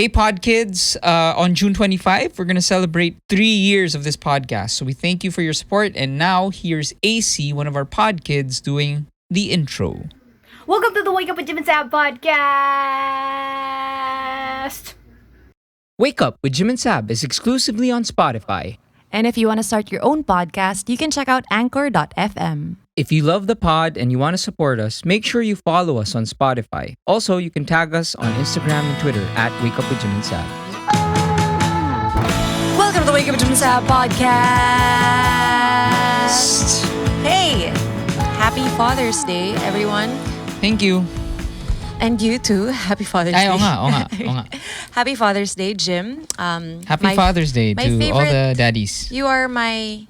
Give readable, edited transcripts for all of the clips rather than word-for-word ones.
Hey, Pod Kids, on June 25, we're going to celebrate 3 years of this podcast. So we thank you for your support. And now here's AC, one of our Pod Kids, doing the intro. Welcome to the Wake Up with Jim and Saab podcast. Wake Up with Jim and Sab is exclusively on Spotify. And if you want to start your own podcast, you can check out anchor.fm. If you love the pod and you want to support us, make sure you follow us on Spotify. Also, you can tag us on Instagram and Twitter at Wake Up with Jim and Sab. Welcome to the Wake Up with Jim and Saab podcast. Hey, happy Father's Day, everyone. Thank you. And you too. Happy Father's Day. Oo nga. Happy Father's Day, Jim. Happy Father's Day to all the daddies. You are my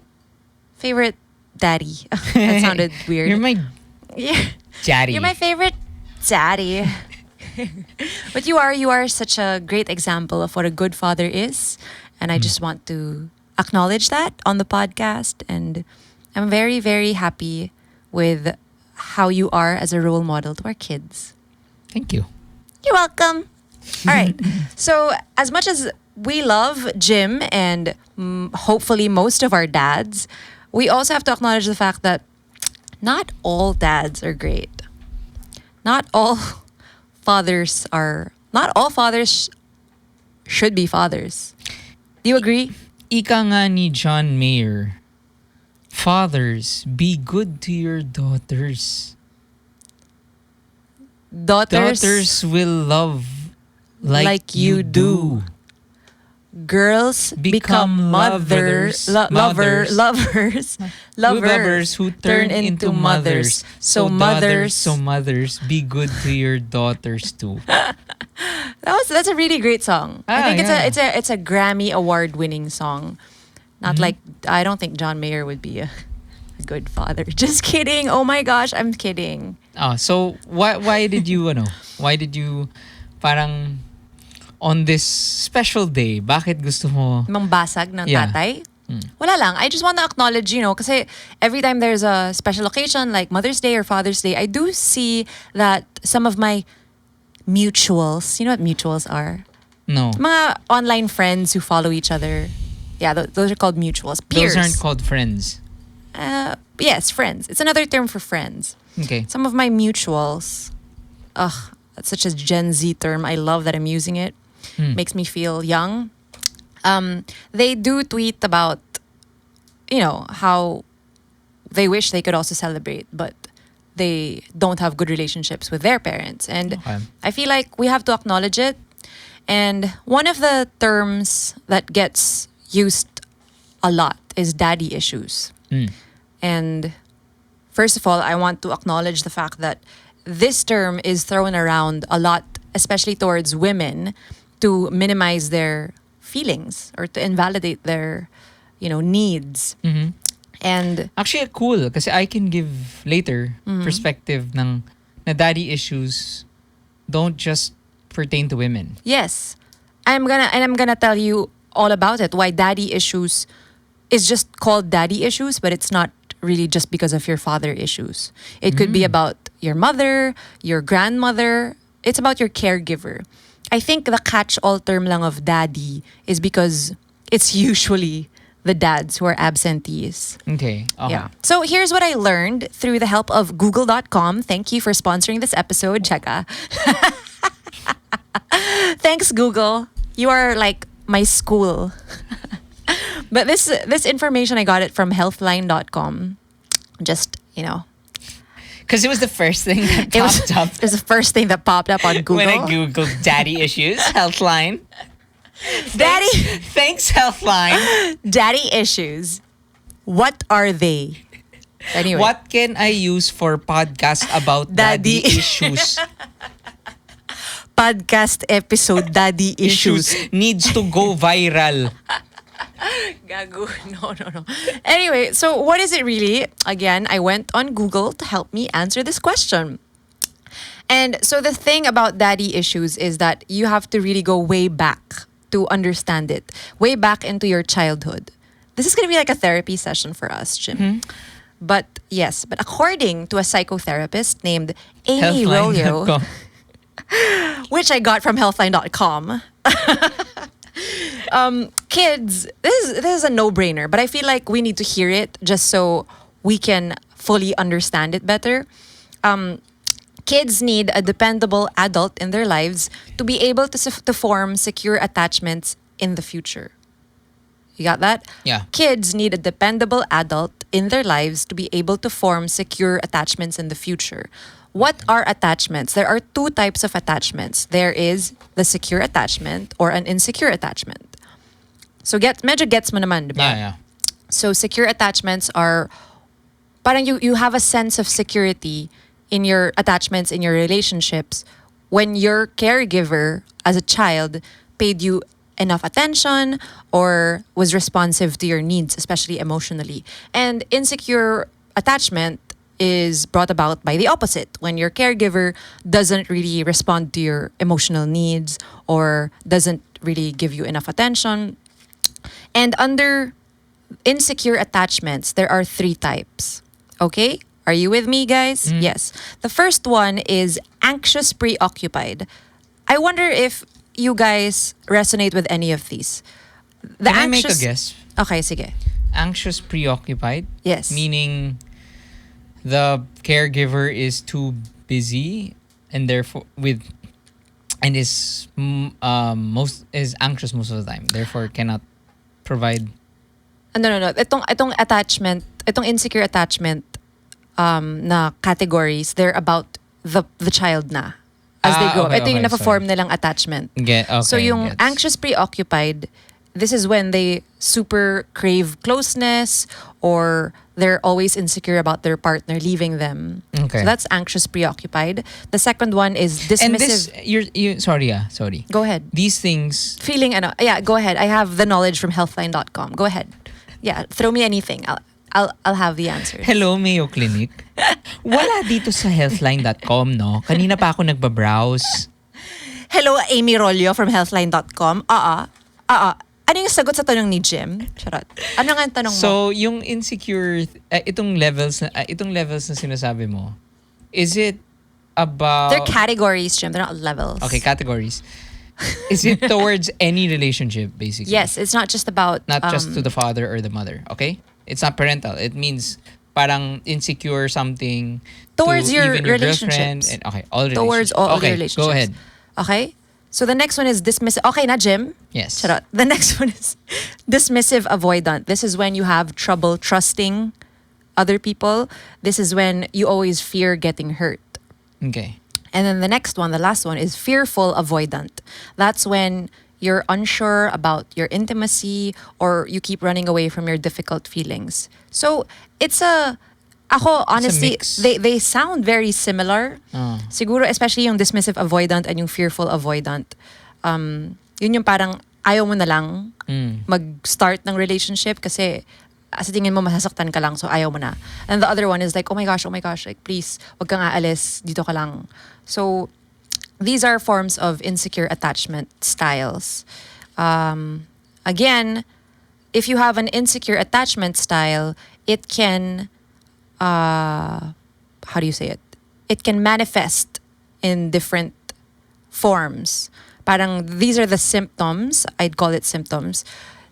favorite daddy. That sounded weird. You're my daddy. You're my favorite daddy. But you are such a great example of what a good father is. And I just want to acknowledge that on the podcast. And I'm very, very happy with how you are as a role model to our kids. Thank you. You're welcome. All right. So as much as we love Jim and hopefully most of our dads, we also have to acknowledge the fact that not all dads are great. Not all fathers should be fathers. Do you agree? Ika nga ni John Mayer, fathers, be good to your daughters. Daughters will love like you do. Girls become lovers who turn into mothers. So mothers, be good to your daughters too. That's a really great song. I think it's a Grammy award winning song. Not like I don't think John Mayer would be a good father. Just kidding. Oh my gosh, I'm kidding. So why did you parang on this special day, bakit gusto mo mangbasag ng tatay? Wala lang. I just want to acknowledge, kasi every time there's a special occasion like Mother's Day or Father's Day, I do see that some of my mutuals, you know what mutuals are? No. Mga online friends who follow each other. Yeah, those are called mutuals. Peers. Those aren't called friends. Yes, friends. It's another term for friends. Okay. Some of my mutuals, that's such a Gen Z term. I love that I'm using it. Makes me feel young. They do tweet about, how they wish they could also celebrate, but they don't have good relationships with their parents. And I feel like we have to acknowledge it. And one of the terms that gets used a lot is daddy issues. And first of all, I want to acknowledge the fact that this term is thrown around a lot, especially towards women, to minimize their feelings or to invalidate their, needs. Mm-hmm. And actually, cool kasi I can give later perspective na daddy issues don't just pertain to women. Yes. I'm gonna tell you all about it. Why daddy issues is just called daddy issues, but it's not really just because of your father issues. It could be about your mother, your grandmother. It's about your caregiver. I think the catch-all term lang of daddy is because it's usually the dads who are absentees. Okay. Yeah. So here's what I learned through the help of Google.com. Thank you for sponsoring this episode, Cheka. Thanks, Google. You are like my school. But this information, I got it from healthline.com. Just, Because it was the first thing that popped up. It was the first thing that popped up on Google. When I Googled daddy issues, Healthline. Daddy. Thanks, Healthline. Daddy issues. What are they? Anyway. What can I use for podcast about daddy issues? Podcast episode, daddy issues. Needs to go viral. Gago. No. Anyway, so what is it really? Again, I went on Google to help me answer this question. And so the thing about daddy issues is that you have to really go way back to understand it. Way back into your childhood. This is going to be like a therapy session for us, Jim. Mm-hmm. But according to a psychotherapist named Amy Rollo, which I got from healthline.com. Kids, this is a no-brainer, but I feel like we need to hear it just so we can fully understand it better. Kids need a dependable adult in their lives to be able to form secure attachments in the future. You got that? Yeah. Kids need a dependable adult in their lives to be able to form secure attachments in the future. What are attachments? There are two types of attachments. There is the secure attachment or an insecure attachment. So medyo gets mo naman, di ba? Yeah. So secure attachments are parang you have a sense of security in your attachments, in your relationships when your caregiver as a child paid you enough attention or was responsive to your needs, especially emotionally. And insecure attachment is brought about by the opposite, when your caregiver doesn't really respond to your emotional needs or doesn't really give you enough attention. And under insecure attachments, there are three types. Okay? Are you with me, guys? Yes. The first one is anxious preoccupied. I wonder if you guys resonate with any of these. Can I make a guess? Okay, sige. Anxious preoccupied? Yes. Meaning the caregiver is too busy and therefore is anxious most of the time, therefore cannot provide. No. Itong attachment, itong insecure attachment na categories, they're about the child na as they grow up. Ito yung na-form nilang attachment. So yung anxious preoccupied, this is when they super crave closeness or they're always insecure about their partner leaving them. Okay. So that's anxious preoccupied. The second one is dismissive. And this, sorry. Go ahead. These things. Yeah, go ahead. I have the knowledge from healthline.com. Go ahead. Yeah, throw me anything. I'll have the answers. Hello, Mayo Clinic. Wala dito sa healthline.com, no? Kanina pa ako nagbabrowse. Hello, Amy Rollo from healthline.com. Ano yung sagot sa tanong ni Jim? Charot. Ano nga ang tanong mo? So, yung insecure, itong levels na sinasabi mo, is it about... They're categories, Jim. They're not levels. Okay, categories. Is it towards any relationship, basically? Yes, it's not just about... Not just to the father or the mother, okay? It's not parental. It means parang insecure something towards to your even your relationships. Girlfriend. And, all relationships. Towards all the relationships. Go ahead. Okay? So the next one is dismissive. Okay na, Jim? Yes. Charot. The next one is dismissive avoidant. This is when you have trouble trusting other people. This is when you always fear getting hurt. Okay. And then the next one, the last one, is fearful avoidant. That's when you're unsure about your intimacy or you keep running away from your difficult feelings. So honestly, they sound very similar. Siguro, especially yung dismissive avoidant and yung fearful avoidant. Yun yung parang ayaw mo na lang mag-start ng relationship kasi sa tingin mo masasaktan ka lang, so ayaw mo na. And the other one is like, oh my gosh, like please, wag kang aalis, dito ka lang. So these are forms of insecure attachment styles. Again, if you have an insecure attachment style, it can, how do you say it? It can manifest in different forms. Parang these are the symptoms. I'd call it symptoms.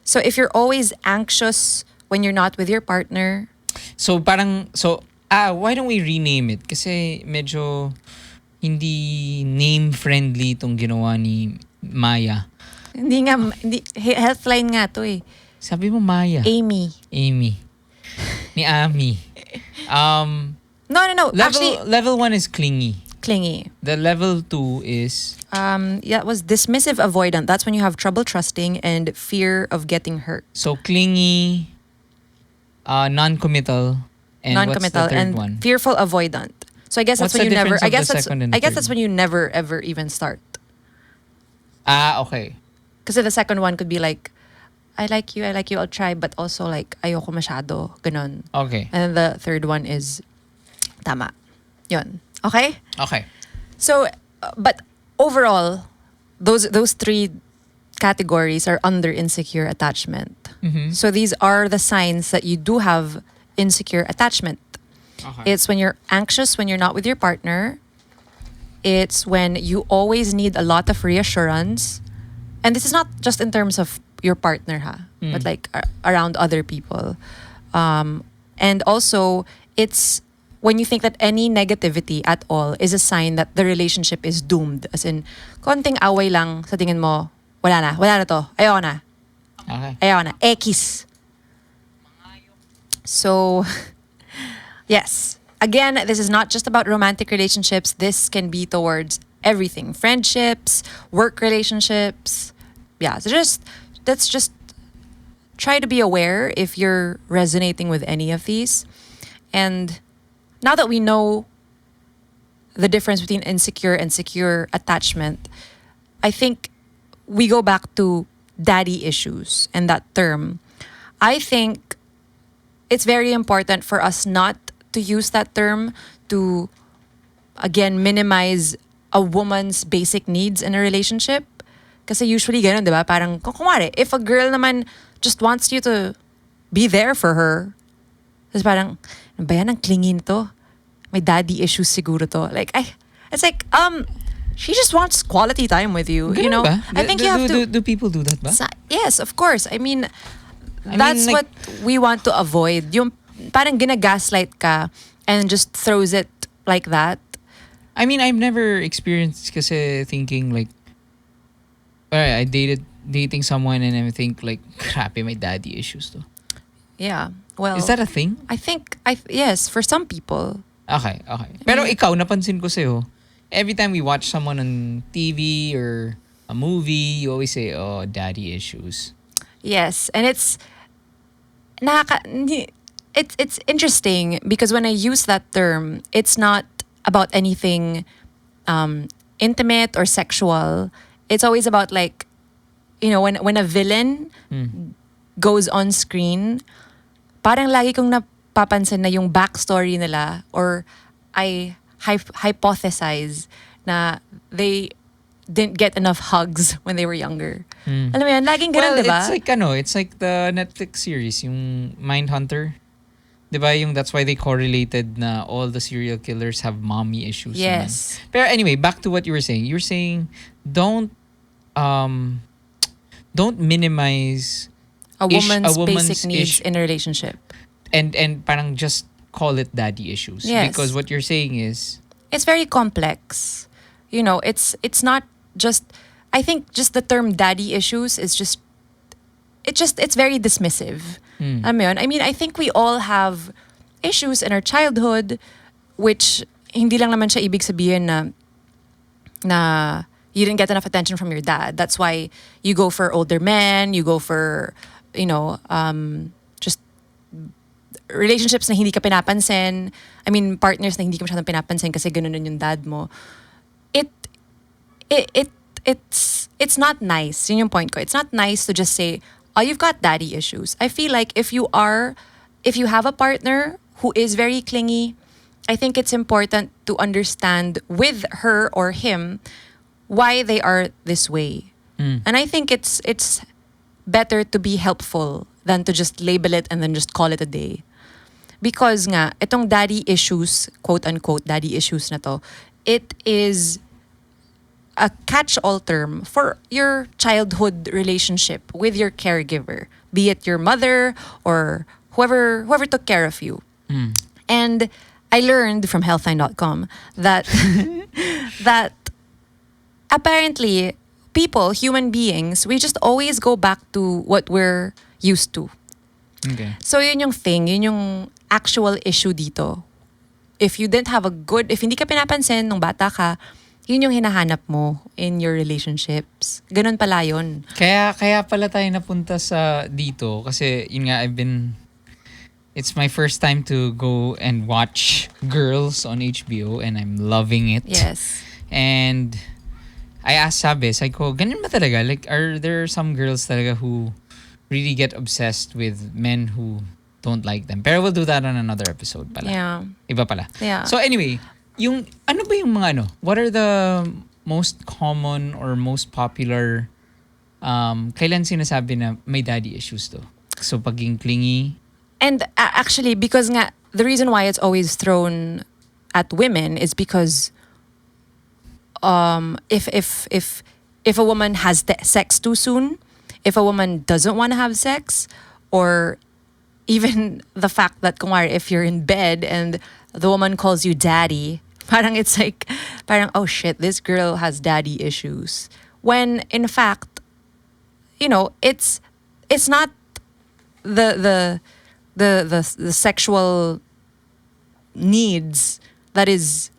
So if you're always anxious when you're not with your partner. Why don't we rename it? Kasi medyo hindi name-friendly itong ginawa ni Maya. Hindi, healthline nga to eh. Sabi mo Maya. Amy. Ni Ami. No. Level 1 is clingy. The level 2 is... it was dismissive avoidant. That's when you have trouble trusting and fear of getting hurt. So clingy, non-committal, and what's the third one? Fearful avoidant. So I guess that's What's when the you never. difference of the second and the I guess third? that's when you never ever even start. Okay. Because the second one could be like, I like you, I'll try, but also like ayoko masyado, ganon. Okay. And then the third one is tama. Yun. Okay? Okay. So, but overall, those three categories are under insecure attachment. Mm-hmm. So these are the signs that you do have insecure attachment. Okay. It's when you're anxious when you're not with your partner. It's when you always need a lot of reassurance. And this is not just in terms of your partner, but like around other people. And also, it's when you think that any negativity at all is a sign that the relationship is doomed. As in, konting away lang sa tingin mo, wala na to, ayoko na. Okay. Ayoko na, X. So, yes. Again, this is not just about romantic relationships. This can be towards everything. Friendships, work relationships. Yeah, so let's just try to be aware if you're resonating with any of these. And now that we know the difference between insecure and secure attachment, I think we go back to daddy issues and that term. I think it's very important for us not to use that term to, again, minimize a woman's basic needs in a relationship. Kasi usually ganun, di ba? Parang, kung kumari, if a girl naman just wants you to be there for her, tapos parang, ano ba yan, ang clingy nito? May daddy issues siguro to. Like, it's like, she just wants quality time with you. Ganun You know? ba? I think you have to... Do people do that ba? Yes, of course. I mean, that's like, what we want to avoid. Yung parang ginagaslight ka and just throws it like that. I mean, I've never experienced kasi thinking like, alright, I dating someone and I think like, crappy, may daddy issues to. Yeah. Well, Is that a thing? I think, yes, for some people. Okay. Pero ikaw, napansin ko sa'yo, every time we watch someone on TV or a movie, you always say, oh, daddy issues. Yes. And it's interesting because when I use that term, it's not about anything intimate or sexual. It's always about like, you know, when a villain goes on screen, parang lagi kong napapansin na yung backstory nila, or I hypothesize na they didn't get enough hugs when they were younger. Alam mo yan, laging ganun, diba? It's like the Netflix series, yung Mindhunter. Diba yung that's why they correlated na all the serial killers have mommy issues. Yes. Naman. Pero anyway, back to what you were saying. You were saying don't minimize A woman's basic issue. needs in a relationship. And parang just call it daddy issues. Yes. Because what you're saying is It's very complex. You know, it's not just, I think just the term daddy issues is it's very dismissive. Alam mo yun? I mean, I think we all have issues in our childhood which hindi lang naman siya ibig sabihin na you didn't get enough attention from your dad. That's why you go for older men, you go for, you know, just relationships na hindi ka pinapansin. I mean, partners na hindi ka masyadong pinapansin kasi ganun yung dad mo. It's not nice. Yun yung point ko. It's not nice to just say, oh, you've got daddy issues. I feel like if you have a partner who is very clingy, I think it's important to understand with her or him why they are this way. And I think it's better to be helpful than to just label it and then just call it a day. Because nga, itong daddy issues, quote-unquote daddy issues na to, it is a catch-all term for your childhood relationship with your caregiver, be it your mother or whoever took care of you. And I learned from healthline.com that that apparently people, human beings, we just always go back to what we're used to. okay. So yun yung thing, yun yung actual issue dito. If hindi ka pinapansin nung bata ka, yun yung hinahanap mo in your relationships. Ganun pala yun. Kaya pala tayo napunta sa dito kasi yun nga it's my first time to go and watch Girls on HBO and I'm loving it. Yes. And I asked Saab, ko, ganun ba talaga? Like, are there some girls talaga who really get obsessed with men who don't like them? Pero we'll do that on another episode pala. Yeah. Iba pala. Yeah. So anyway, ano ba yung mga what are the most common or most popular kailan sinasabi na may daddy issues to? So pagiging clingy? And actually, because nga, the reason why it's always thrown at women is because if a woman has sex too soon, if a woman doesn't want to have sex, or even the fact that kumari, if you're in bed and the woman calls you daddy, parang it's like, parang, oh shit, this girl has daddy issues. When in fact, it's not the sexual needs that is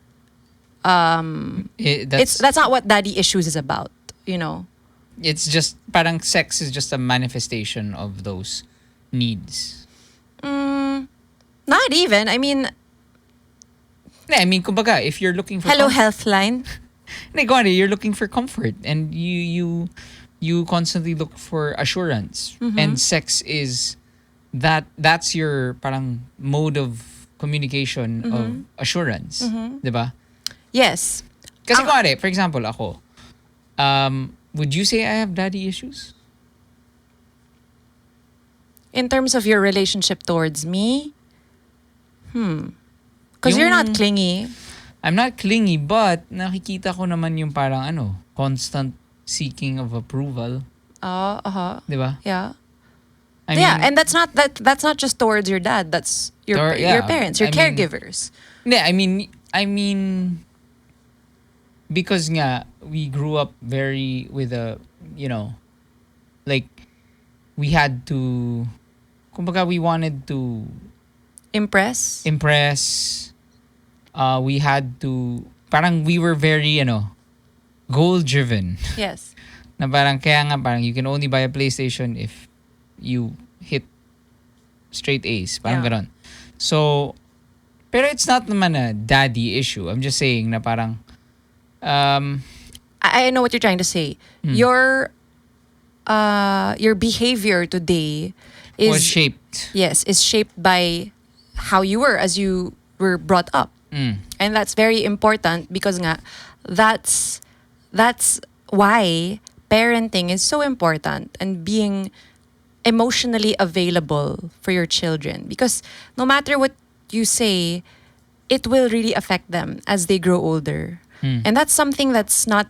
that's not what daddy issues is about, It's just parang sex is just a manifestation of those needs. Not even. I mean, kumbaga, if you're looking for hello Healthline. You're looking for comfort, and you constantly look for assurance, and sex is that's your parang mode of communication of assurance, 'di ba? Yes. Kasi for example, ako, would you say I have daddy issues? In terms of your relationship towards me, because you're not clingy. I'm not clingy, but nakikita ko naman yung parang constant seeking of approval. Di ba? Yeah. I mean, and that's not just towards your dad. That's your parents, your caregivers. I mean, because nga we grew up very with a like we had to, kumbaga we wanted to impress. We had to, parang we were very goal driven. Yes. Na parang kaya nga parang you can only buy a PlayStation if you hit straight A's. Parang ganon. So, pero it's not naman a daddy issue. I'm just saying na parang I know what you're trying to say. Your behavior today was shaped. Yes, is shaped by how you were as you were brought up. And that's very important because nga that's why parenting is so important, and being emotionally available for your children, because no matter what you say, it will really affect them as they grow older. And that's something that's not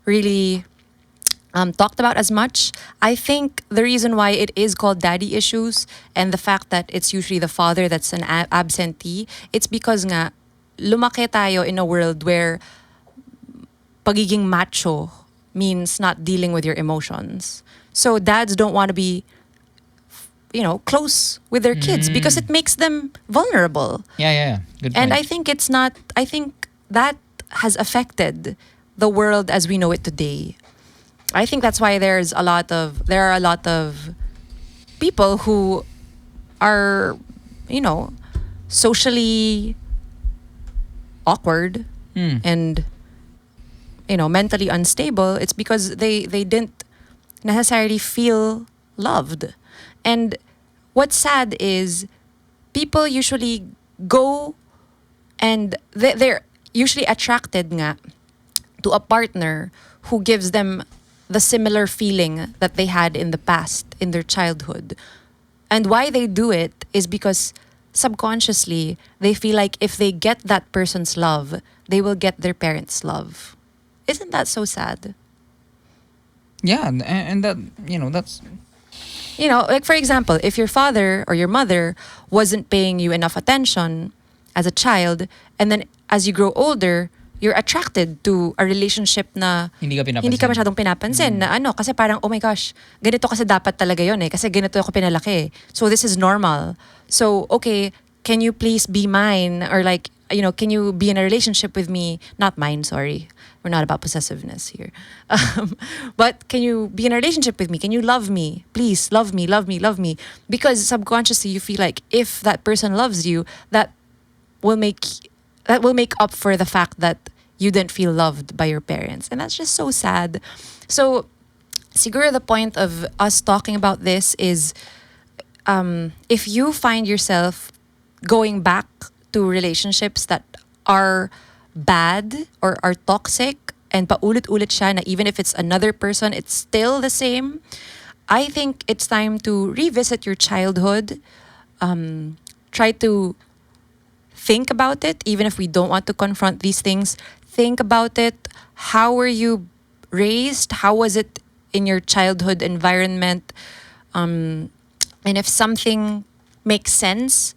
really talked about as much. I think the reason why it is called daddy issues, and the fact that it's usually the father that's an absentee, it's because nga lumaki tayo in a world where pagiging macho means not dealing with your emotions. So dads don't want to be close with their kids because it makes them vulnerable. Yeah. Good point. And I think that has affected the world as we know it today. I think that's why there are a lot of people who are, socially awkward and mentally unstable. It's because they didn't necessarily feel loved. And what's sad is people usually go and they're usually attracted nga to a partner who gives them the similar feeling that they had in the past, in their childhood. And why they do it is because subconsciously they feel like if they get that person's love, they will get their parents' love. Isn't that so sad? Yeah, and that, that's... Like for example, if your father or your mother wasn't paying you enough attention as a child, and then as you grow older, you're attracted to a relationship na hindi ka masyadong pinapansin, na kasi parang, oh my gosh, ganito kasi dapat talaga yun kasi ganito ako pinalaki. So this is normal. So, okay, can you please be mine? Or like, can you be in a relationship with me? Not mine, sorry. We're not about possessiveness here. But can you be in a relationship with me? Can you love me? Please, love me, love me, love me. Because subconsciously you feel like if that person loves you, that will make up for the fact that you didn't feel loved by your parents. And that's just so sad. So, siguro the point of us talking about this is if you find yourself going back to relationships that are bad or are toxic and paulit-ulit siya na even if it's another person, it's still the same, I think it's time to revisit your childhood. Try to think about it, even if we don't want to confront these things. think about it, how were you raised? How was it in your childhood environment? And if something makes sense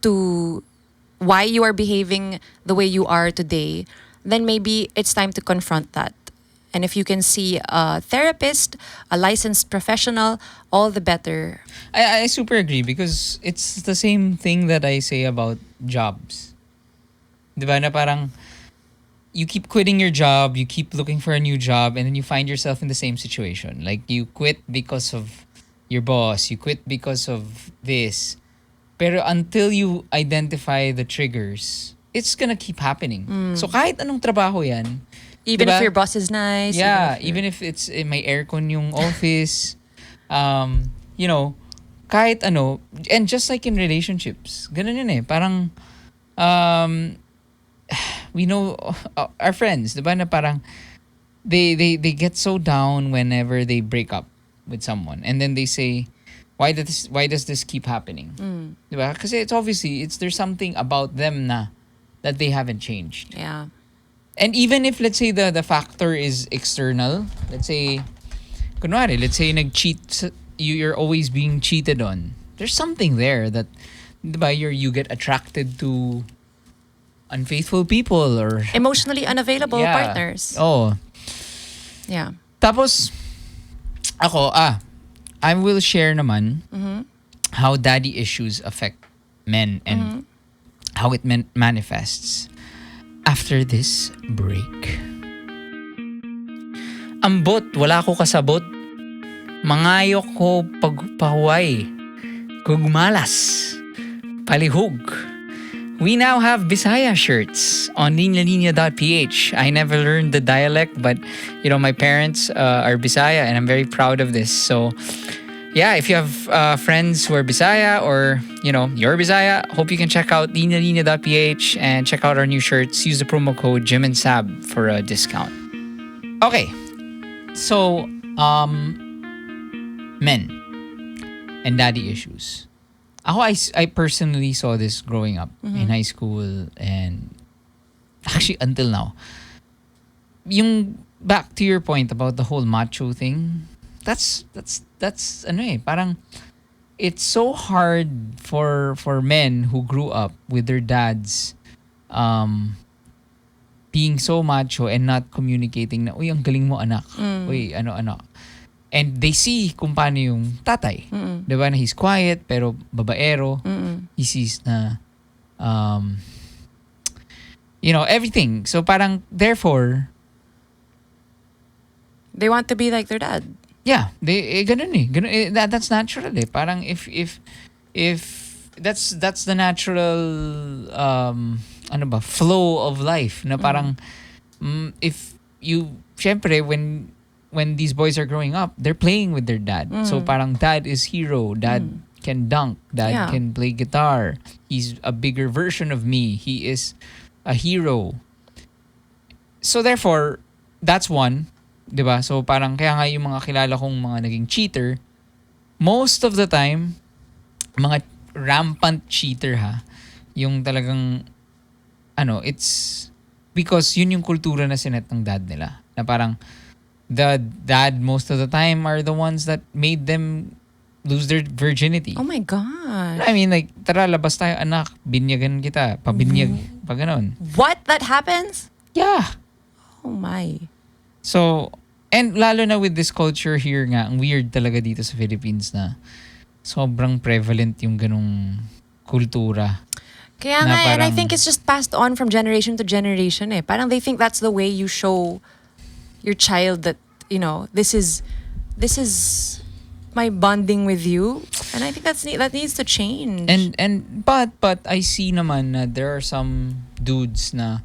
to why you are behaving the way you are today, then maybe it's time to confront that. And if you can see a therapist, a licensed professional, all the better. I super agree because it's the same thing that I say about jobs. Diba na parang you keep quitting your job, you keep looking for a new job, and then you find yourself in the same situation. Like you quit because of your boss, you quit because of this. Pero until you identify the triggers, it's gonna keep happening. So kahit anong trabaho yan, Even diba? if your boss is nice. Yeah, you're- even if it's may aircon yung office, you know, kahit ano, and just like in relationships, ganun yun eh. Parang, we know our friends, diba, na parang they get so down whenever they break up with someone, and then they say, why does this keep happening? Diba? Kasi it's obviously there's something about them na that they haven't changed. Yeah. And even if let's say the factor is external, let's say kunwari, let's say you're always being cheated on. There's something there that diba, you get attracted to unfaithful people or Emotionally unavailable yeah. partners. Oh. Yeah. Tapos ako I will share naman how daddy issues affect men and how it manifests after this break. Ambot, wala ko kasabot. Mangayok ko pagpahuway. Gugmalas. Palihog. We now have Bisaya shirts on linyalinya.ph. I never learned the dialect, but my parents are Bisaya and I'm very proud of this. So yeah, if you have friends who are Bisaya or you're Bisaya, hope you can check out linyalinya.ph and check out our new shirts. Use the promo code Jim and Saab for a discount. Okay, so men and daddy issues. I personally saw this growing up in high school and actually until now. Yung back to your point about the whole macho thing, that's ano eh, parang it's so hard for men who grew up with their dads being so macho and not communicating na, uy, ang galing mo anak. Uy, ano anak. And they see kung paano yung tatay. Diba na he's quiet pero babaero. He sees na everything. So parang therefore They want to be like their dad. yeah, ganun eh. Ganun, that's natural eh. Parang if that's the natural flow of life na parang if you syempre when these boys are growing up, they're playing with their dad. So parang dad is hero. Dad can dunk. Dad can play guitar. He's a bigger version of me. He is a hero. So therefore, that's one. Diba? So parang kaya nga yung mga kilala kong mga naging cheater, most of the time, mga rampant cheater yung talagang, it's because yun yung kultura na sinet ng dad nila. Na parang, the dad most of the time are the ones that made them lose their virginity. Oh my God. I mean, like, tara, labas tayo, anak, binyagan kita, pabinyag, pa ganon. What? That happens? Yeah. Oh my. So, and lalo na with this culture here nga, ang weird talaga dito sa Philippines na sobrang prevalent yung ganong kultura. Kaya Na nga, and I parang- think it's just passed on from generation to generation eh. Parang they think that's the way you show your child that, this is my bonding with you. And I think that needs to change. But I see naman na there are some dudes na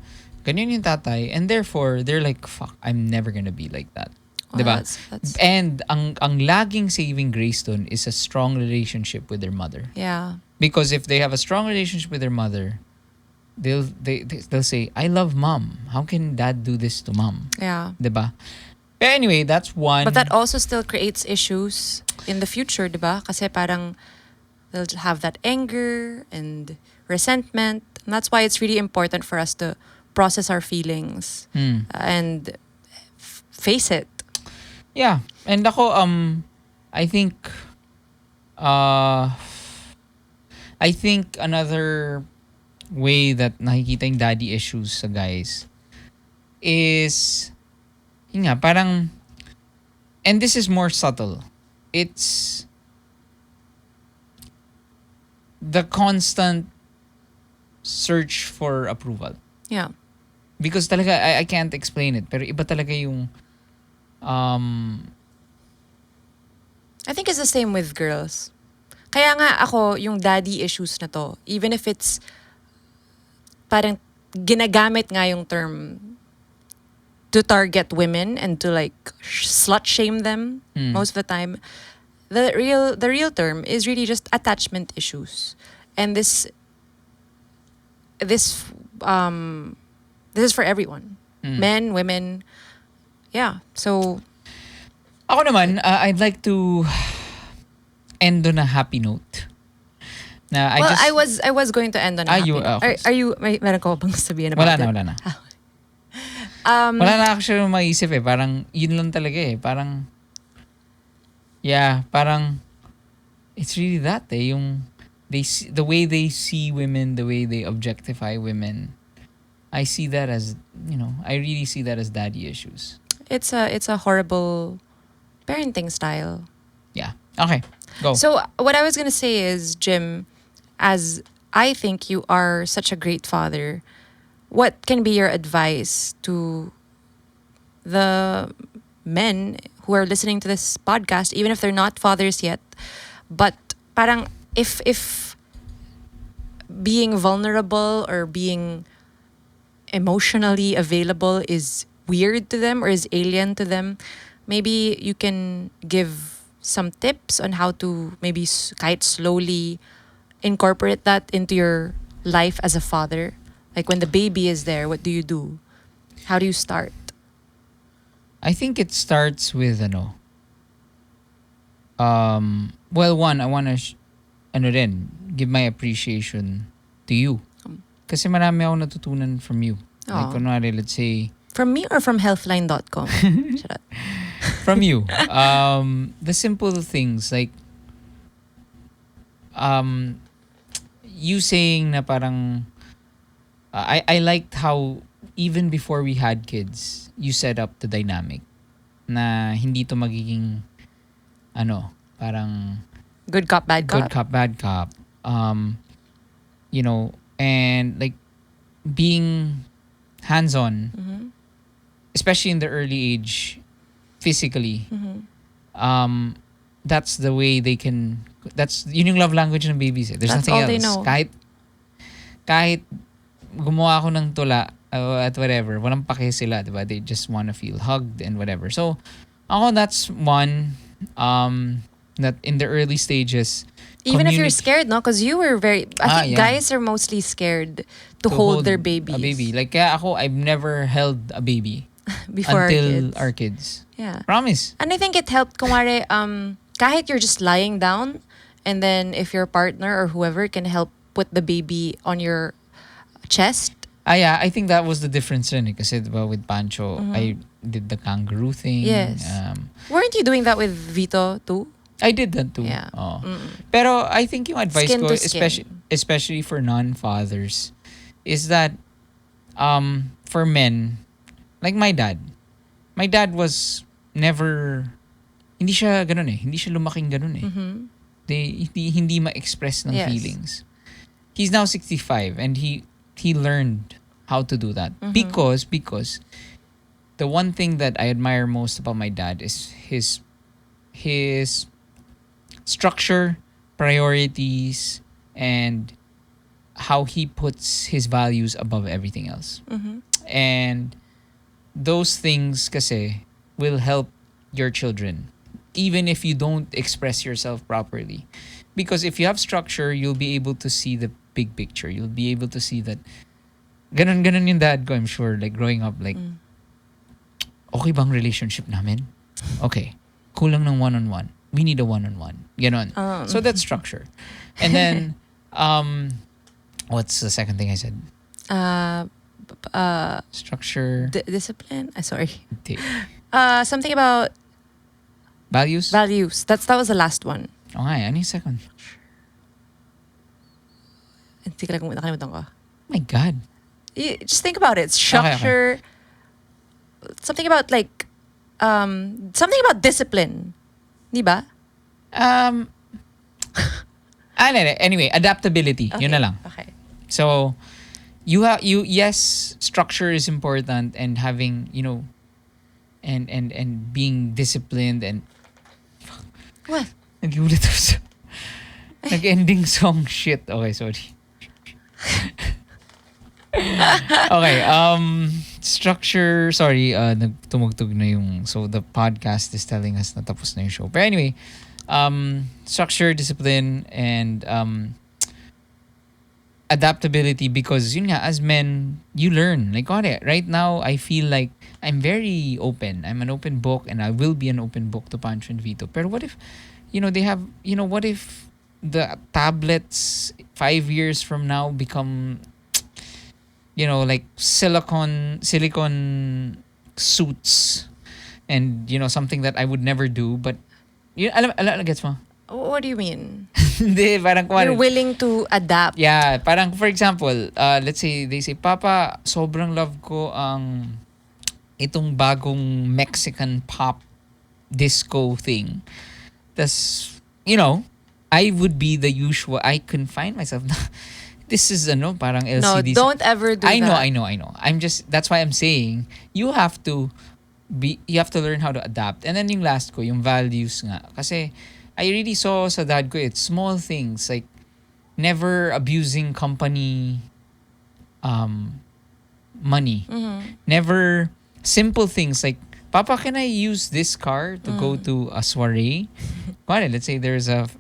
ganyan yung tatay and therefore they're like, fuck, I'm never gonna be like that. Well, Diba? that's- And ang laging saving grace dun is a strong relationship with their mother. yeah. Because if they have a strong relationship with their mother, they'll say, I love mom. How can dad do this to mom? Yeah. Diba? But anyway, that's one. But that also still creates issues in the future, diba? Kasi parang they'll have that anger and resentment. And that's why it's really important for us to process our feelings and face it. Yeah. And ako, I think, I think another way that nakikita yung daddy issues sa guys is, yun nga, parang, and this is more subtle. It's the constant search for approval. Yeah. Because talaga, I can't explain it. Pero iba talaga yung, I think it's the same with girls. Kaya nga ako, yung daddy issues na to, even if it's parang ginagamit nga yung term to target women and to like slut shame them most of the time, the real term is really just attachment issues. And this is for everyone. Men, women. Yeah. So ako naman, I'd like to end on a happy note. Na I was going to end on a happy note. Are you meron ko bang sabihin about it? Wala na. Wala na actually maisip eh. Parang yun lang talaga eh. Parang parang it's really that eh. Yung the way they see women, the way they objectify women. I see that as, I really see that as daddy issues. It's a horrible parenting style. Yeah. Okay. Go. So what I was gonna say is, Jim, as I think you are such a great father, what can be your advice to the men who are listening to this podcast, even if they're not fathers yet, but parang if being vulnerable or being emotionally available is weird to them or is alien to them, maybe you can give some tips on how to maybe kahit slowly incorporate that into your life as a father. Like when the baby is there, what do you do? How do you start? I think it starts with well, one, I want to give my appreciation to you. Kasi marami ako natutunan from you. Like kunwari, let's say, from me or from healthline.com? From you. The simple things like you saying na parang I liked how even before we had kids, you set up the dynamic na hindi to magiging parang good cop, bad cop. Good cop, bad cop. And like being hands-on, especially in the early age, physically. That's the way they can. That's yun yung love language ng babies. There's That's nothing all else. they know. Kahit gumawa ako ng tula at whatever, walang pake sila, diba? They just want to feel hugged and whatever. So, ako that's one that in the early stages. Even if you're scared, no? Because you were I think guys are mostly scared to hold their babies. A baby. Like kaya ako, I've never held a baby before until our kids. Our kids. Yeah. Promise. And I think it helped kumare kahit you're just lying down and then if your partner or whoever can help put the baby on your chest. Yeah, I think that was the difference rin eh. Kasi diba with Pancho, I did the kangaroo thing. Yes. Weren't you doing that with Vito too? I did that too. Yeah. Pero I think yung advice Skin ko, to skin. especially for non-fathers, is that for men, like my dad was never, hindi siya ganun eh. Hindi siya lumaking ganun eh. Hindi ma-express ng feelings. He's now 65 and he learned how to do that. Because the one thing that I admire most about my dad is his structure, priorities, and how he puts his values above everything else. And those things kasi will help your children even if you don't express yourself properly. Because if you have structure, you'll be able to see the big picture. You'll be able to see that ganun yung dad ko, I'm sure, like growing up, like okay bang relationship namin? Okay. Kulang ng one-on-one. We need a one-on-one. Ganon. So that's structure. And then, what's the second thing I said? Structure. Discipline. Sorry. Di- Something about Values? values. That was the last one. Okay, ano yung second? Hindi ka lang nakalimutan ko. Oh my God. Just think about it. Structure. Something about like, something about discipline. Di ba? Anyway, adaptability. Okay. Yun na lang. Okay. So, yes, structure is important and having, and being disciplined and What? nagulat ako sa nag-ending song shit. Okay, sorry. Okay, structure, sorry, nagtumugtog na yung, so the podcast is telling us na tapos na yung show. But anyway, structure, discipline, and adaptability, because yun nga, as men, you learn. Like, right now, I feel like I'm very open. I'm an open book, and I will be an open book to Pancho and Vito. Pero what if, they have, what if the tablets 5 years from now become, like silicon suits, and, something that I would never do, but, alam, gets mo? What do you mean? Hindi, parang You're willing to adapt. Yeah, parang for example, let's say they say, Papa, sobrang love ko ang itong bagong Mexican pop disco thing. Tas, I would be the usual. I confine myself. This is parang LCD. No, don't ever do that. I know. That's why I'm saying you have to learn how to adapt. And then yung last ko, yung values nga. Kasi I really saw sa dad ko, it's small things like never abusing company money. Mm-hmm. Never simple things like, Papa, can I use this car to go to a soiree? Let's say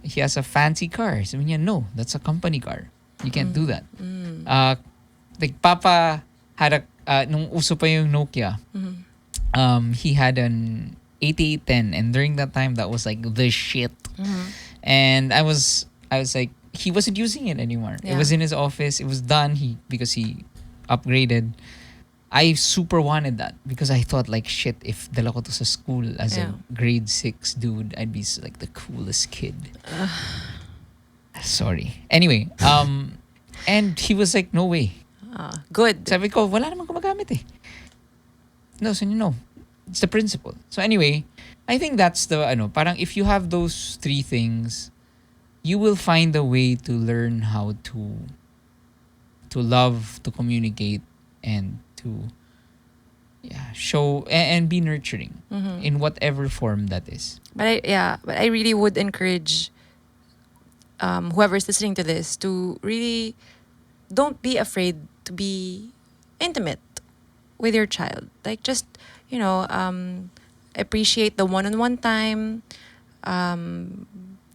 he has a fancy car. Sabi niya, no, that's a company car. You can't do that. Like Papa had nung uso pa yung Nokia, he had an 8810, and during that time that was like the shit. And I was like, he wasn't using it anymore. Yeah. It was in his office. It was done. Because he upgraded. I super wanted that because I thought like, shit, if dala ko to sa school as a grade 6 dude, I'd be like the coolest kid. Sorry. Anyway, and he was like, no way. Good. Sabi ko, wala namang gumagamit eh. No, so it's the principle. So anyway, I think that's the parang if you have those 3 things, you will find a way to learn how to love, to communicate, and to show and be nurturing in whatever form that is. But I really would encourage whoever's listening to this to really don't be afraid to be intimate with your child. Like just appreciate the one-on-one time.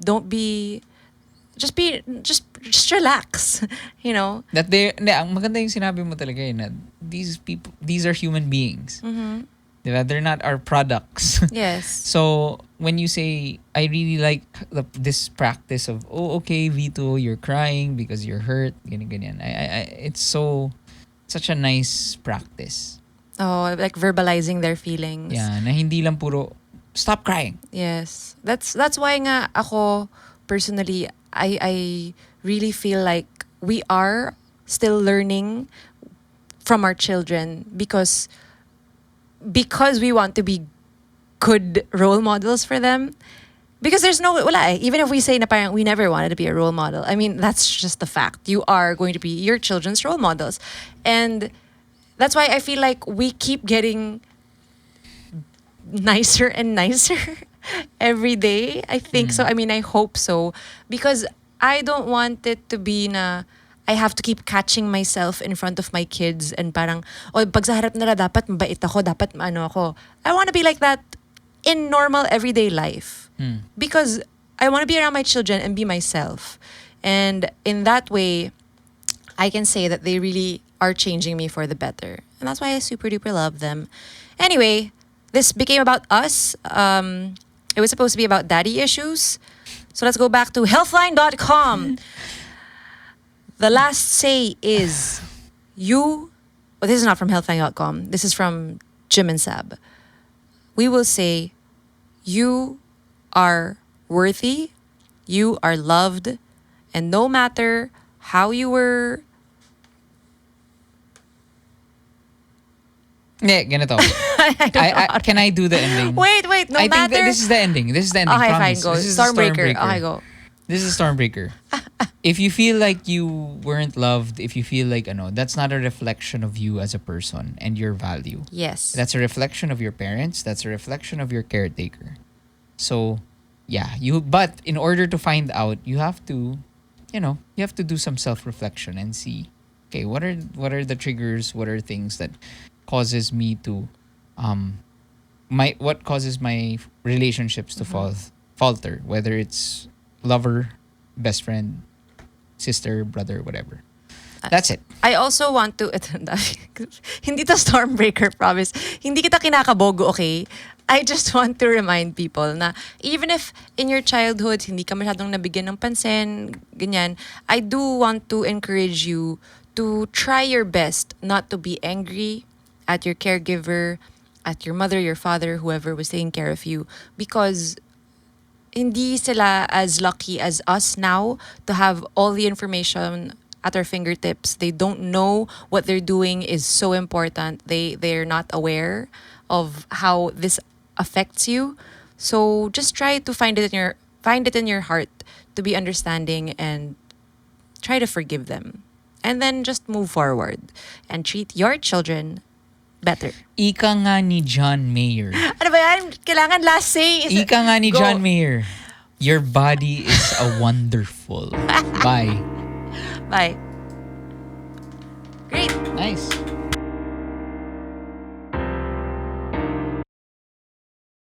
Don't be just relax, That ang maganda yung sinabi mo talaga na these people, these are human beings. Diba? They're not our products. Yes. So when you say, I really like this practice of, okay, Vito, you're crying because you're hurt, ganyan. It's such a nice practice. Oh, like verbalizing their feelings. Yeah, na hindi lang puro, stop crying. Yes. That's why nga ako personally, I really feel like we are still learning from our children because we want to be good role models for them. Because there's even if we say na parang we never wanted to be a role model, I mean, that's just the fact. You are going to be your children's role models. And that's why I feel like we keep getting nicer and nicer every day. I think so. I mean, I hope so. Because I don't want it to be na I have to keep catching myself in front of my kids and parang, pag sa harap nila dapat mabait ako, dapat ako. I want to be like that in normal everyday life. Because I want to be around my children and be myself. And in that way, I can say that they really are changing me for the better. And that's why I super duper love them. Anyway, this became about us. It was supposed to be about daddy issues. So let's go back to healthline.com. The last say is, well, this is not from healthline.com. This is from Jim and Saab. We will say, you are worthy, you are loved, and no matter how you were... Yeah, ganito. I don't know how to- Can I do the ending? Wait, no I matter... think that this is the ending. This is the ending. Okay, promise. fine, go. This is the Stormbreaker. Okay, go. This is Stormbreaker. If you feel like you weren't loved, if you feel like that's not a reflection of you as a person and your value. Yes. That's a reflection of your parents. That's a reflection of your caretaker. So, yeah, but in order to find out, you have to, you have to do some self-reflection and see, okay, what are the triggers? What are things that causes me to, what causes my relationships to falter? Whether it's lover, best friend, sister, brother, whatever. That's it. I also want to... Hindi to Stormbreaker, promise. Hindi kita kinakabogo, okay? I just want to remind people na even if in your childhood, hindi ka masyadong nabigyan ng pansin, ganyan, I do want to encourage you to try your best not to be angry at your caregiver, at your mother, your father, whoever was taking care of you, because hindi sila as lucky as us now to have all the information at our fingertips. They don't know what they're doing is so important. They're not aware of how this affects you. So just try to find it in your heart to be understanding and try to forgive them. And then just move forward and treat your children better. Ika nga ni John Mayer. Ano ba yan? Kailangan last say. Ika nga ni Go. John Mayer. Your body is a wonderful. Bye. Bye. Great. Nice.